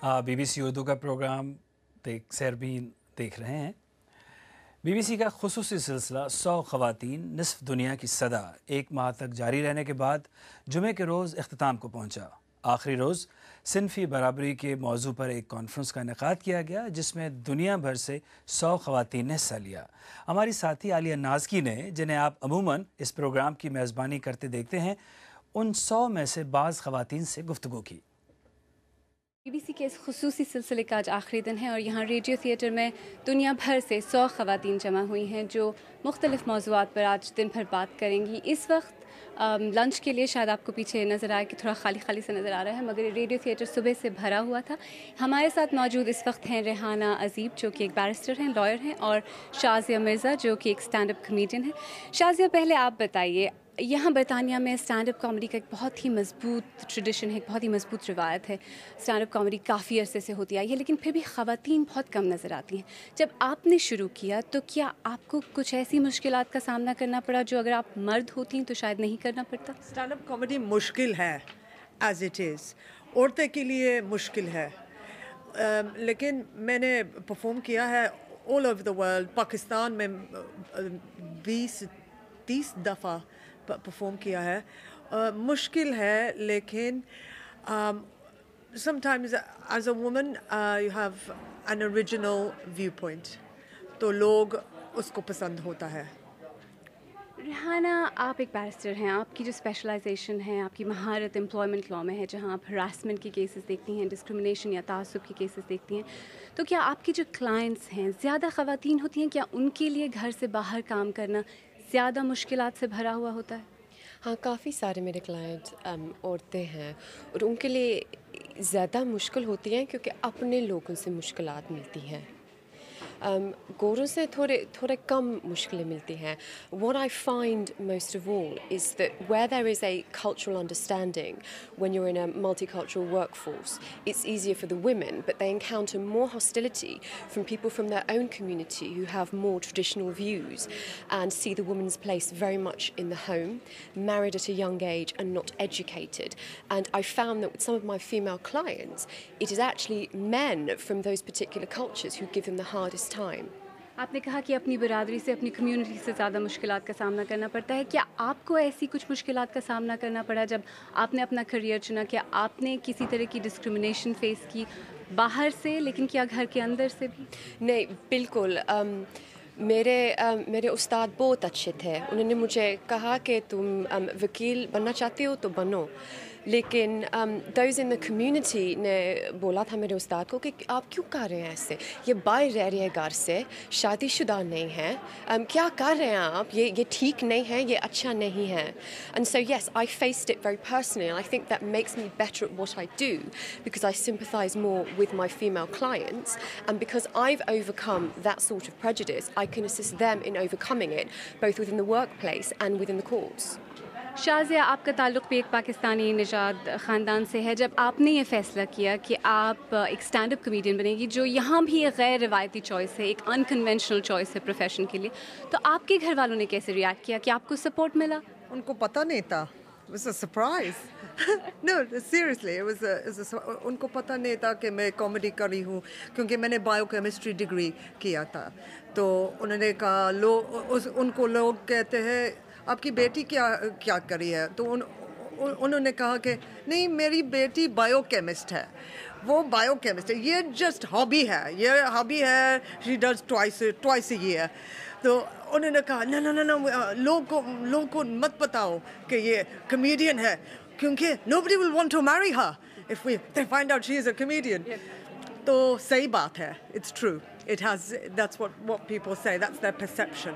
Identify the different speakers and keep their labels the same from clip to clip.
Speaker 1: BBC Urdu کا programme سیربین دیکھ رہے ہیں۔ BBC کا خصوصی سلسلہ 100 خواتین نصف دنیا کی صدا 1 ماہ تک جاری رہنے کے بعد جمعے کے روز اختتام کو پہنچا۔ آخری روز صنفی برابری کے موضوع پر ایک کانفرنس کا انعقاد کیا گیا جس میں دنیا بھر سے 100 خواتین نے حصہ لیا۔ ہماری ساتھی عالیہ نازکی نے، جنہیں آپ عموماً اس پروگرام کی میزبانی کرتے دیکھتے ہیں، ان 100 میں سے بعض خواتین سے گفتگو کی۔
Speaker 2: BBC کے اس خصوصی سلسلے کا آج آخری دن ہے اور یہاں ریڈیو تھیٹر میں دنیا بھر سے 100 خواتین جمع ہوئی ہیں جو مختلف موضوعات پر آج دن بھر بات کریں گی۔ اس وقت لنچ کے لیے شاید آپ کو پیچھے نظر آئے کہ تھوڑا خالی خالی سے نظر آ رہا ہے، مگر ریڈیو تھیٹر صبح سے بھرا ہوا تھا۔ ہمارے ساتھ موجود اس وقت ہیں ریحانہ عذیب جو کہ ایک بیرسٹر ہیں، لائر ہیں، اور شازیہ مرزا جو کہ ایک اسٹینڈ اپ کمیڈین ہیں۔ شازیہ، پہلے آپ بتائیے، یہاں برطانیہ میں اسٹینڈ اپ کامیڈی کا ایک بہت ہی مضبوط ٹریڈیشن ہے، ایک بہت ہی مضبوط روایت ہے۔ اسٹینڈ اپ کامیڈی کافی عرصے سے ہوتی آئی ہے، لیکن پھر بھی خواتین بہت کم نظر آتی ہیں۔ جب آپ نے شروع کیا تو کیا آپ کو کچھ ایسی مشکلات کا سامنا کرنا پڑا جو اگر آپ مرد ہوتی تو شاید نہیں کرنا پڑتا؟
Speaker 3: اسٹینڈ اپ کامیڈی مشکل ہے ایز اٹ از، عورتوں کے لیے مشکل ہے، لیکن میں نے پرفارم کیا ہے all over the world. Pakistan میں 20-30 دفعہ پرفارم کیا ہے۔ مشکل ہے، لیکن sometimes as a woman you have an original viewpoint، تو لوگ اس کو پسند ہوتا ہے۔
Speaker 2: ریحانہ، آپ ایک بیرسٹر ہیں، آپ کی جو اسپیشلائزیشن ہے، آپ کی مہارت امپلائمنٹ لاء میں ہے، جہاں آپ ہراسمنٹ کی کیسز دیکھتی ہیں، ڈسکرمنیشن یا تعصب کی کیسز دیکھتی ہیں، تو کیا آپ کی جو کلائنٹس ہیں زیادہ خواتین ہوتی ہیں؟ کیا ان کے لیے گھر سے باہر کام کرنا زیادہ مشکلات سے بھرا ہوا ہوتا ہے؟
Speaker 4: ہاں، کافی سارے میرے کلائنٹ عورتیں ہیں اور ان کے لیے زیادہ مشکل ہوتی ہیں کیونکہ اپنے لوگوں سے مشکلات ملتی ہیں۔ گوروں سے تھوڑے کم مشکلیں ملتی ہیں۔ What I find most of all is that where there is a cultural understanding, when you're in a multicultural workforce, it's easier for the women, but they encounter more hostility from people from their own community who have more traditional views and see the woman's place very much in the home, married at a young age and not educated. And I found that with some of my female clients, it is actually men from those particular cultures who give them the hardest time.
Speaker 2: آپ نے کہا کہ اپنی برادری سے، اپنی community سے زیادہ مشکلات کا سامنا کرنا پڑتا ہے۔ کیا آپ کو ایسی کچھ مشکلات کا سامنا کرنا پڑا جب آپ نے اپنا کریئر چنا؟ کیا آپ نے کسی طرح کی ڈسکرمنیشن فیس کی باہر سے، لیکن کیا گھر کے اندر سے بھی؟
Speaker 4: نہیں، بالکل۔ میرے استاد بہت اچھے تھے، انہوں نے مجھے کہا کہ تم وکیل بننا چاہتی ہو تو بنو، لیکن دوز ان دا کمیونٹی نے بولا تھا میرے استاد کو کہ آپ کیوں کر رہے ہیں ایسے، یہ باہر رہ رہی ہے گھر سے، شادی شدہ نہیں ہے، کیا کر رہے ہیں آپ، یہ ٹھیک نہیں ہے، یہ اچھا نہیں ہے۔ And so yes, I faced it very personally, I think that makes me better at what I do because I sympathise more with my female clients, and because I've overcome that sort of prejudice, I can assist them in overcoming it, both within the workplace and within the courts.
Speaker 2: Shazia, آپ کا تعلق بھی ایک پاکستانی نژاد خاندان سے ہے۔ جب آپ نے یہ فیصلہ کیا کہ آپ ایک اسٹینڈ اپ کمیڈین بنیں گی، جو یہاں بھی ایک غیر روایتی چوائس ہے، ایک انکنونشنل چوائس ہے پروفیشن کے لیے، تو آپ کے گھر والوں نے کیسے ریئیکٹ کیا؟ کہ آپ کو سپورٹ ملا؟
Speaker 3: ان کو پتہ نہیں تھا، it was a surprise. No, seriously, ان کو پتہ نہیں تھا کہ میں کامیڈی کر رہی ہوں، کیونکہ میں نے بایو کیمسٹری ڈگری کیا تھا۔ تو انہوں نے کہا، ان کو لوگ کہتے ہیں آپ کی بیٹی کیا کری ہے، تو انہوں نے کہا کہ نہیں، میری بیٹی بایو کیمسٹ ہے، وہ بایو کیمسٹ ہے، یہ جسٹ ہابی ہے، she does twice a year. تو انہوں نے کہا نہ، لوگوں کو مت بتاؤ کہ یہ کمیڈین ہے، کیونکہ nobody will want to marry her if they find out she is a comedian. تو صحیح بات ہے، it's true, that's what people say, that's their perception.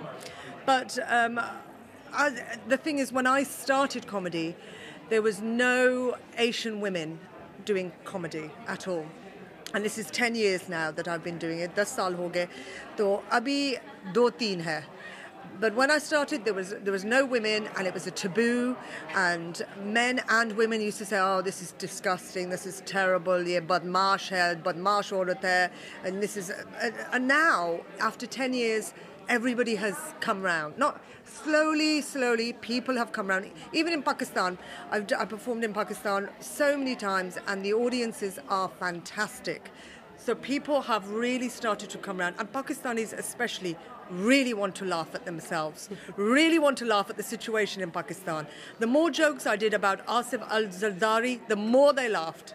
Speaker 3: But the thing is, when I started comedy, there was no Asian women doing comedy at all. And this is 10 years now that I've been doing it. 10 saal ho gaye. To abhi 2-3 hai. But when I started, there was no women, and it was a taboo, and men and women used to say, oh, this is disgusting, this is terrible, ye badmaash hai, badmaash aurat hai, and this is, and now, after 10 years, everybody has come round. Not slowly, people have come round. Even in Pakistan, I performed in Pakistan so many times, and the audiences are fantastic. So people have really started to come around, and Pakistanis especially really want to laugh at themselves, really want to laugh at the situation in Pakistan. The more jokes I did about Asif al-Zardari, the more they laughed.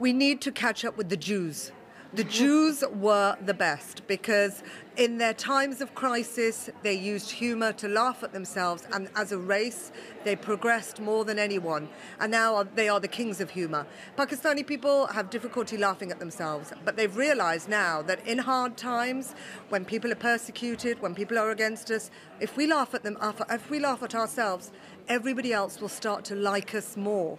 Speaker 3: We need to catch up with the Jews. The Jews were the best because in their times of crisis, they used humor to laugh at themselves, and as a race, they progressed more than anyone. And now they are the kings of humor. Pakistani people have difficulty laughing at themselves, but they've realized now that in hard times, when people are persecuted, when people are against us, if we laugh at them, if we laugh at ourselves, everybody else will start to like us more.